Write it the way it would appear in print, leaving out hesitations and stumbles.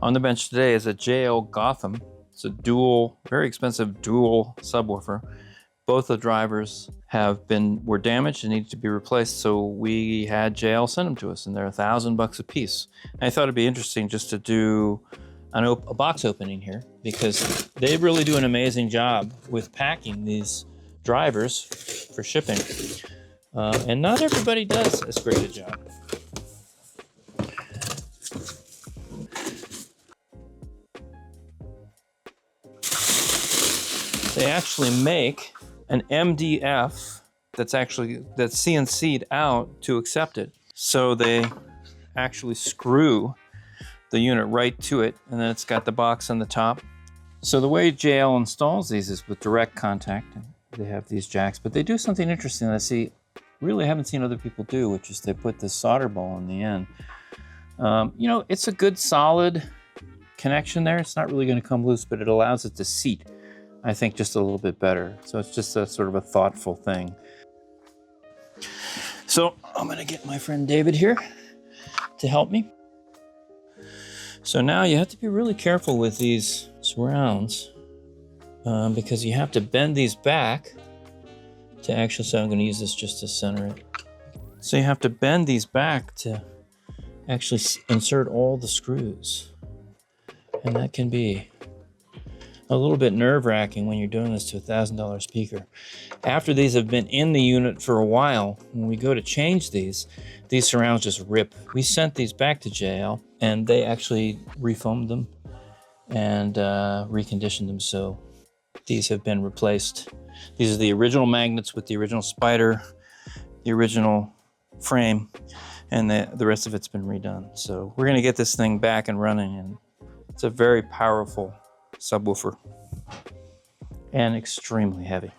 On the bench today is a JL Gotham. It's a dual, very expensive dual subwoofer. Both the drivers were damaged and needed to be replaced, so we had JL send them to us, and they're $1,000 a piece. And I thought it'd be interesting just to do a box opening here, because they really do an amazing job with packing these drivers for shipping. And not everybody does as great a job. They actually make an MDF that's CNC'd out to accept it. So they actually screw the unit right to it, and then it's got the box on the top. So the way JL installs these is with direct contact. They have these jacks, but they do something interesting that I really haven't seen other people do, which is they put this solder ball in the end. You know, it's a good solid connection there. It's not really going to come loose, but it allows it to seat, I think, just a little bit better. So it's just a sort of a thoughtful thing. So I'm going to get my friend David here to help me. So now you have to be really careful with these surrounds because you have to bend these back to actually, so I'm going to use this just to center it. So you have to bend these back to actually insert all the screws. And that can be a little bit nerve-wracking when you're doing this to a $1,000 speaker. After these have been in the unit for a while, when we go to change these surrounds just rip. We sent these back to JL, and they actually refoamed them and reconditioned them, so these have been replaced. These are the original magnets with the original spider, the original frame, and the rest of it's been redone. So we're gonna get this thing back and running, and it's a very powerful subwoofer and extremely heavy.